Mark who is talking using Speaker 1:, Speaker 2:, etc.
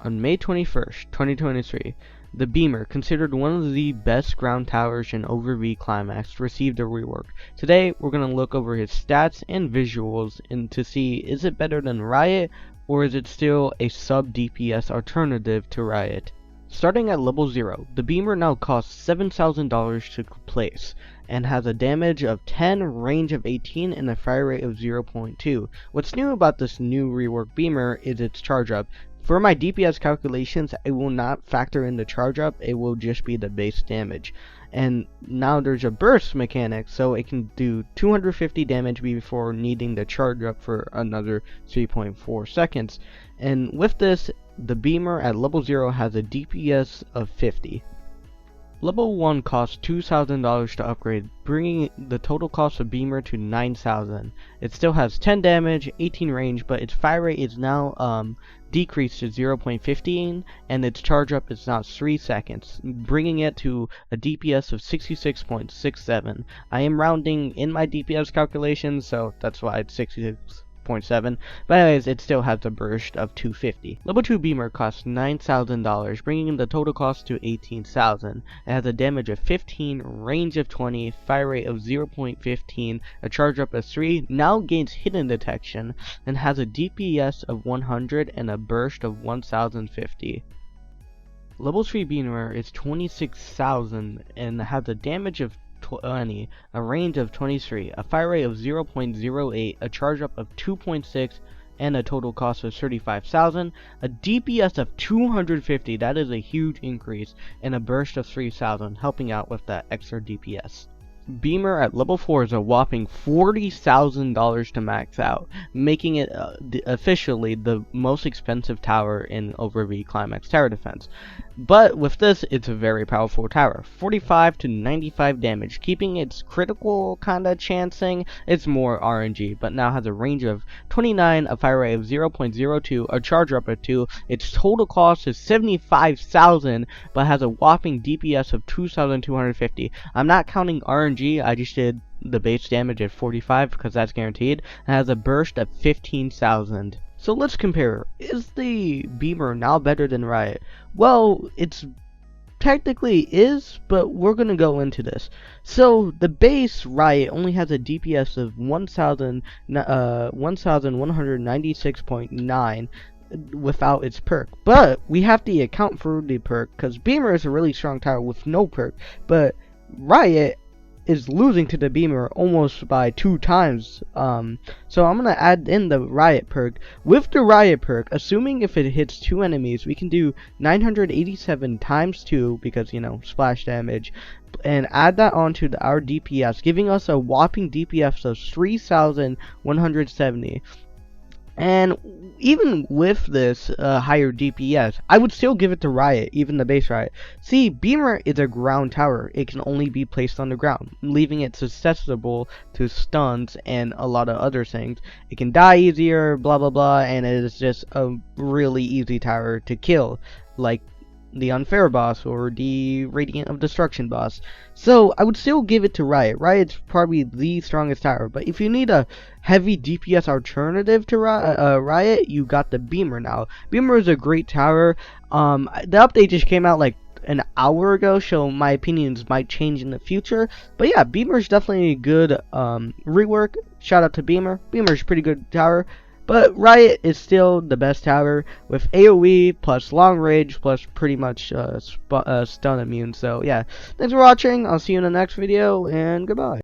Speaker 1: On May 21st, 2023, the BEAMER, considered one of the best ground towers in Over V-Climax, received a rework. Today, we're going to look over his stats and visuals and to see is it better than Riot or is it still a sub-DPS alternative to Riot. Starting at level 0, the BEAMER now costs $7,000 to place and has a damage of 10, range of 18, and a fire rate of 0.2. What's new about this new rework BEAMER is its charge up. For my DPS calculations, it will not factor in the charge up, it will just be the base damage. And now there's a burst mechanic, so it can do 250 damage before needing the charge up for another 3.4 seconds. And with this, the BEAMER at level 0 has a DPS of 50. Level 1 costs $2,000 to upgrade, bringing the total cost of BEAMER to $9,000. It still has 10 damage, 18 range, but its fire rate is now decreased to 0.15, and its charge up is now 3 seconds, bringing it to a DPS of 66.67. I am rounding in my DPS calculations, so that's why it's 66.7, but anyways, it still has a burst of 250. Level 2 BEAMER costs $9,000, bringing the total cost to $18,000. It has a damage of 15, range of 20, fire rate of 0.15, a charge up of 3, now gains hidden detection, and has a DPS of 100 and a burst of 1050. Level 3 BEAMER is $26,000 and has a damage of 20, a range of 23, a fire rate of 0.08, a charge up of 2.6, and a total cost of 35,000, a DPS of 250, that is a huge increase, and a burst of 3,000, helping out with that extra DPS. BEAMER at level 4 is a whopping $40,000 to max out, making it officially the most expensive tower in Over V-Climax tower defense. But with this, it's a very powerful tower, 45 to 95 damage, keeping its critical kinda chancing. It's more RNG, but now has a range of 29, a fire rate of 0.02, a charge up of 2. Its total cost is 75,000, but has a whopping DPS of 2,250. I'm not counting RNG, I just did the base damage at 45 because that's guaranteed, and has a burst of 15,000. So let's compare. Is the BEAMER now better than Riot? Well, it's technically is, but we're gonna go into this. So the base Riot only has a DPS of 1196.9 without its perk, but we have to account for the perk because BEAMER is a really strong tower with no perk, but Riot is losing to the BEAMER almost by 2 times. So I'm gonna add in the Riot perk. With the Riot perk, assuming if it hits 2 enemies, we can do 987 times 2 because, you know, splash damage, and add that onto our DPS, giving us a whopping DPS of 3,170. And even with this higher DPS, I would still give it to Riot, even the base Riot. See, BEAMER is a ground tower. It can only be placed on the ground, leaving it susceptible to stuns and a lot of other things. It can die easier, blah blah blah, and it is just a really easy tower to kill, like the Unfair boss or the Radiant of Destruction boss. So I would still give it to Riot. Riot's probably the strongest tower, but if you need a heavy DPS alternative to Riot, you got the BEAMER now. BEAMER is a great tower. The update just came out like an hour ago, so my opinions might change in the future, but yeah, BEAMER is definitely a good rework. Shout out to BEAMER. BEAMER's a pretty good tower. But Riot is still the best tower with AoE plus long range plus pretty much stun immune. So yeah, thanks for watching. I'll see you in the next video, and goodbye.